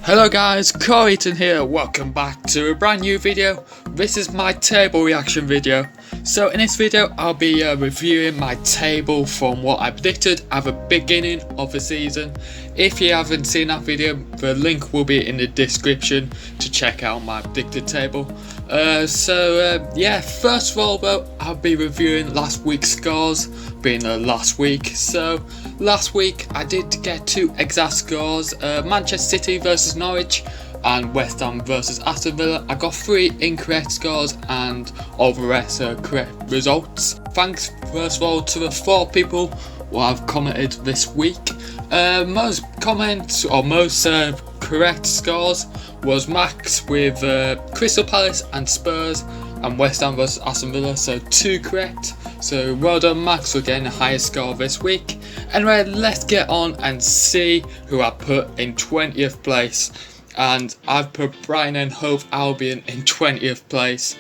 Hello guys, Eaton here, welcome back to a brand new video. This is my table reaction video. So in this video I'll be reviewing my table from what I predicted at the beginning of the season. If you haven't seen that video, the link will be in the description to check out my predicted table. Yeah, first of all though, I'll be reviewing last week's scores, being the last week. So last week I did get two exact scores, Manchester City versus Norwich and West Ham versus Aston Villa. I got 3 incorrect scores and all the rest are correct results. Thanks first of all to the 4 people who have commented this week. Most comments or most correct scores was Max with Crystal Palace and Spurs and West Ham vs Aston Villa, so 2 correct. So well done Max for getting the highest score this week. Anyway, let's get on and see who I put in 20th place. And I've put Brighton and Hove Albion in 20th place.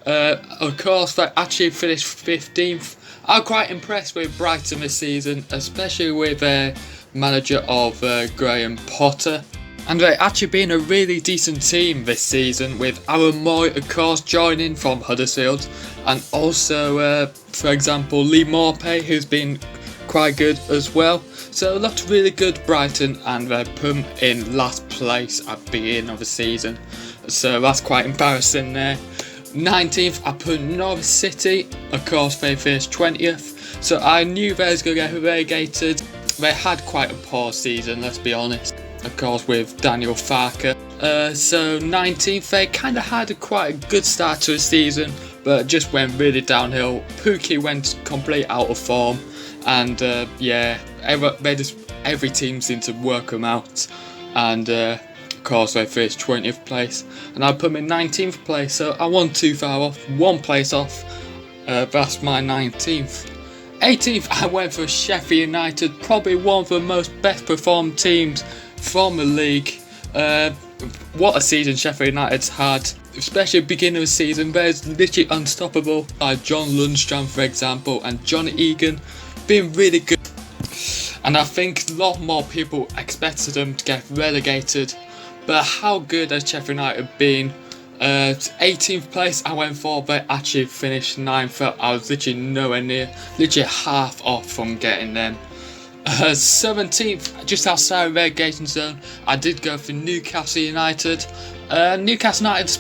Of course, they actually finished 15th. I'm quite impressed with Brighton this season, especially with their manager of Graham Potter. And they've actually been a really decent team this season, with Aaron Moy of course joining from Huddersfield, and also for example Lee Morpay, who's been quite good as well. So it looked really good, Brighton, and they put them in last place at the beginning of the season, so that's quite embarrassing there. 19th I put Norwich City, of course they finished 20th, so I knew they was going to get relegated. They had quite a poor season, let's be honest, of course with Daniel Farke. So 19th, they kind of had quite a good start to the season, but just went really downhill. Pookie went completely out of form, and yeah, every team seemed to work them out, and of course they finished 20th place, and I put them in 19th place, so I wasn't too far off, 1 place off. That's my 19th. 18th I went for Sheffield United, probably one of the most best performed teams from the league. What a season Sheffield United's had, especially at the beginning of the season. They're literally unstoppable, like John Lundstram for example, and John Egan being really good. And I think a lot more people expected them to get relegated, but how good has Sheffield United been? 18th place I went for, they actually finished 9th. I was literally nowhere near, literally half off from getting them. 17th, just outside of relegation zone, I did go for Newcastle United. Newcastle United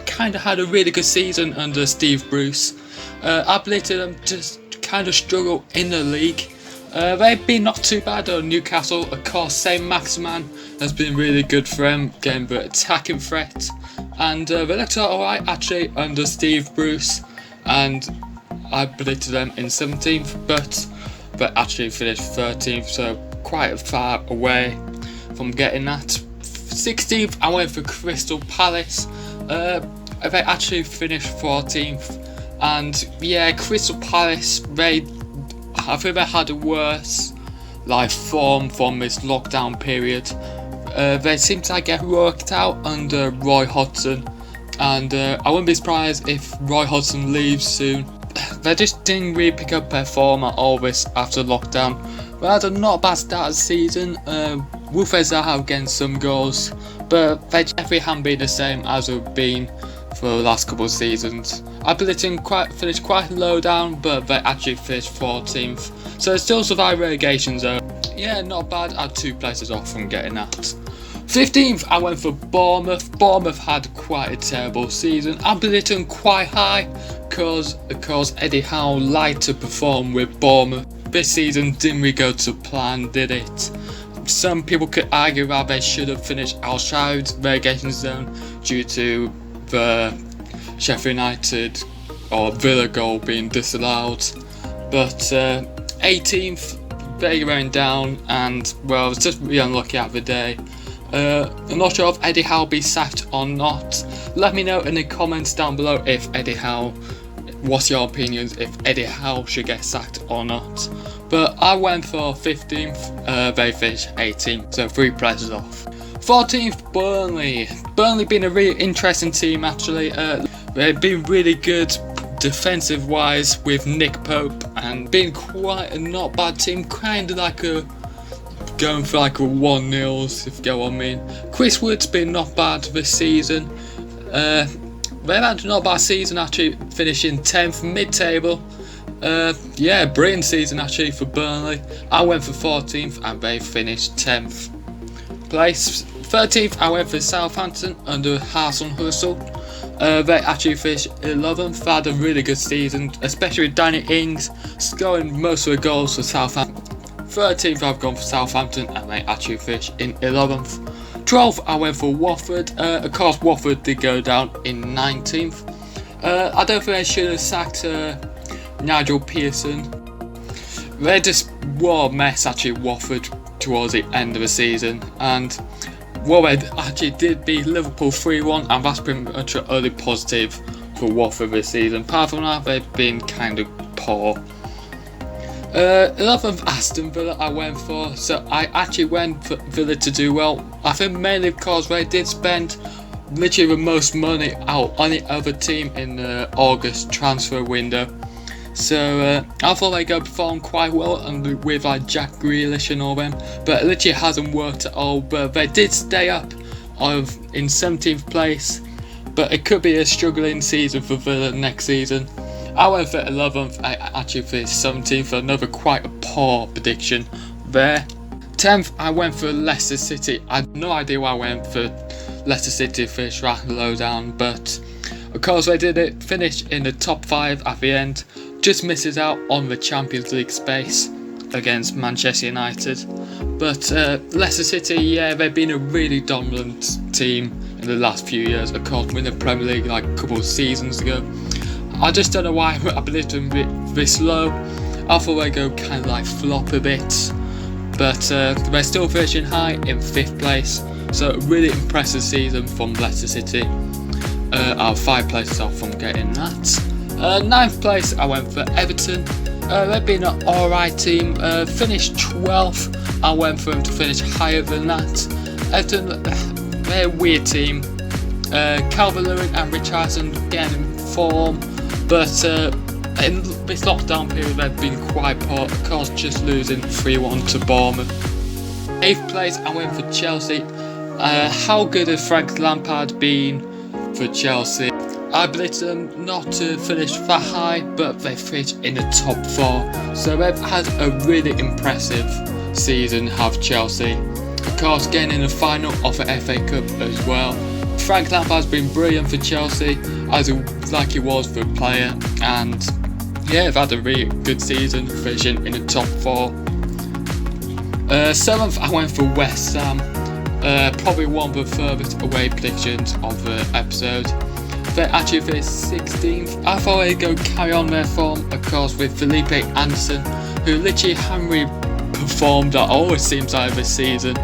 kind of had a really good season under Steve Bruce. I believe them just kind of struggle in the league. They've been not too bad though, Newcastle. Of course, Saint Maximin has been really good for them, getting the attacking threat. And they looked alright actually under Steve Bruce, and I predicted them in 17th, but they actually finished 13th, so quite far away from getting that. 16th I went for Crystal Palace. They actually finished 14th, and yeah, Crystal Palace, I think they had a worse form from this lockdown period. They seem to get worked out under Roy Hodgson, and I wouldn't be surprised if Roy Hodgson leaves soon. They just didn't really pick up their form at all this after lockdown. They had a not bad start of the season. Wilfred Zaha getting some goals, but they definitely haven't been the same as they've been for the last couple of seasons. I believe they finished quite low down, but they actually finished 14th, so they still survived relegation zone. Yeah, not bad, I had 2 places off from getting that. 15th I went for Bournemouth. Bournemouth had quite a terrible season. I believe them quite high because of course Eddie Howe liked to perform with Bournemouth. This season didn't really go to plan, did it? Some people could argue that they should have finished outside relegation zone due to the Sheffield United or Villa goal being disallowed, but 18th they went down, and well, it's just really unlucky out of the day. I'm not sure if Eddie Howe will be sacked or not. Let me know in the comments down below if Eddie Howe, what's your opinions if Eddie Howe should get sacked or not. But I went for 15th, they finished 18th, so 3 places off. 14th, Burnley. Burnley been a really interesting team actually. They've been really good defensive wise with Nick Pope, and been quite a not bad team, kind of like a going for like a 1-0, if you get what I mean. Chris Wood's been not bad this season. They've had not bad season, actually, finishing 10th mid-table. Yeah, brilliant season actually for Burnley. I went for 14th and they finished 10th place. 13th I went for Southampton under Hassan Hussle. They actually finished 11th. They had a really good season, especially with Danny Ings scoring most of the goals for Southampton. 13th I've gone for Southampton and they actually finished in 11th. 12th I went for Watford. Of course Watford did go down in 19th. I don't think they should have sacked Nigel Pearson. They just were a mess actually, Watford, towards the end of the season, and Watford actually did beat Liverpool 3-1, and that's pretty much the only positive for Watford this season. Apart from that, they've been kind of poor. 11th Aston Villa I went for, so I actually went for Villa to do well. I think mainly because they did spend literally the most money out on any other team in the August transfer window. So I thought they could perform quite well and with like Jack Grealish and all them, but it literally hasn't worked at all. But they did stay up in 17th place, but it could be a struggling season for Villa next season. I went for 11th, I actually finished 17th, another quite a poor prediction there. 10th I went for Leicester City. I had no idea why I went for Leicester City to finish right low down, but of course they did it, finished in the top 5 at the end. Just misses out on the Champions League space against Manchester United. But Leicester City, yeah, they've been a really dominant team in the last few years. Of course, winning the Premier League like a couple of seasons ago. I just don't know why I believed them this low. I thought they'd go kind of like flop a bit. But they're still finishing high in 5th place. So a really impressive season from Leicester City. Our 5 places off from getting that. 9th place I went for Everton. They've been an alright team, finished 12th. I went for them to finish higher than that. Everton, they're a weird team. Calvert-Lewin and Richarlison getting in form, but in this lockdown period they've been quite poor, of course just losing 3-1 to Bournemouth. 8th place I went for Chelsea. How good has Frank Lampard been for Chelsea? I believed them not to finish that high, but they finished in the top 4. So they've had a really impressive season, have Chelsea. Of course, getting in the final of the FA Cup as well. Frank Lampard's been brilliant for Chelsea, like he was for a player. And yeah, they've had a really good season, finishing in the top 4. 7th, I went for West Ham. Probably one of the furthest away predictions of the episode. They actually finished 16th. I thought they'd go carry on their form, of course, with Felipe Anderson, who literally haven't really performed at all, it seems like, this season.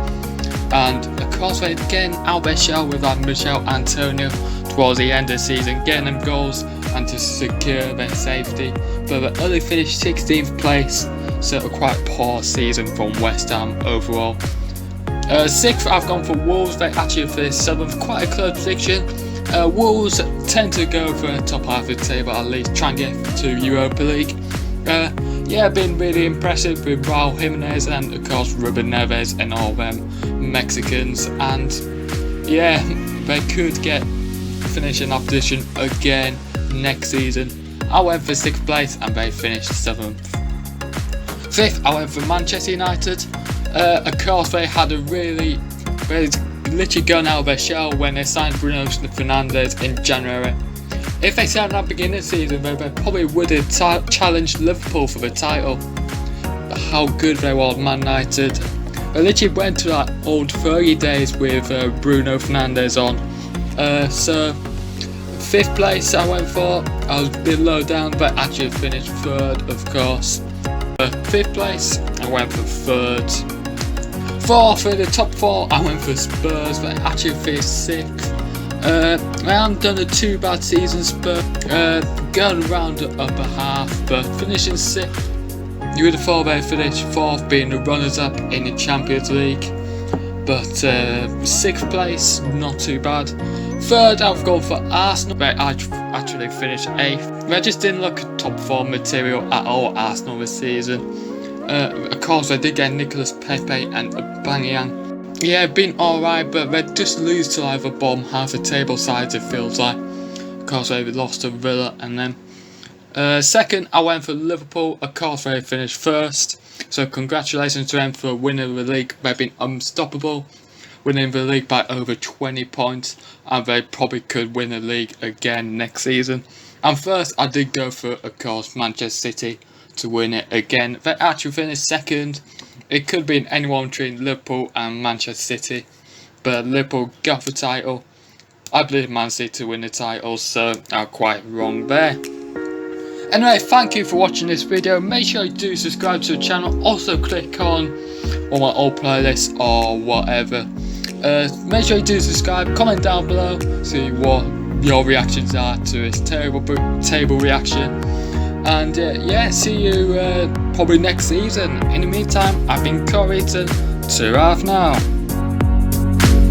And of course, they're getting out their shell with Michel Antonio towards the end of the season, getting them goals and to secure their safety. But they only finished 16th place, so a quite poor season from West Ham overall. 6th, I've gone for Wolves. They actually finished 7th, quite a close prediction. Wolves tend to go for the top half of the table, at least try and get to Europa League. Yeah, been really impressive with Raul Jimenez and of course Ruben Neves and all them Mexicans, and yeah, they could finish in that position again next season. I went for 6th place and they finished 7th. 5th, I went for Manchester United. Of course, they had they literally gone out of their shell when they signed Bruno Fernandes in January. If they signed at the beginning of the season, they probably would have challenged Liverpool for the title. But how good they were, Man United. They literally went to that old 30 days with Bruno Fernandes on. So 5th place I went for. I was a bit low down, but actually finished 3rd, of course. 5th place I went for 3rd. 4th in the top 4 I went for Spurs, but actually finished 6th. I haven't done a too bad season, Spurs, going around the upper half, but finishing 6th. You would have thought they finished 4th, being the runners up in the Champions League, but 6th place, not too bad. 3rd, I've gone for Arsenal. They actually finished 8th. They just didn't look top 4 material at all, Arsenal, this season. Of course, they did get Nicolas Pepe and Aubameyang. Yeah, been alright, but they just lose to like the bottom half of the table sides, it feels like. Of course, they lost to Villa and then. Second, I went for Liverpool. Of course, they finished first. So congratulations to them for winning the league. They've been unstoppable, winning the league by over 20 points, and they probably could win the league again next season. And first, I did go for, of course, Manchester City to win it again. They actually finished second. It could be anyone between Liverpool and Manchester City, but Liverpool got the title. I believe Man City to win the title, so I'm quite wrong there. Anyway, thank you for watching this video. Make sure you do subscribe to the channel. Also click on all my old playlists or whatever. Make sure you do subscribe. Comment down below. See what your reactions are to this table reaction. And yeah, see you probably next season. In the meantime, I've been Eaton. 2 now.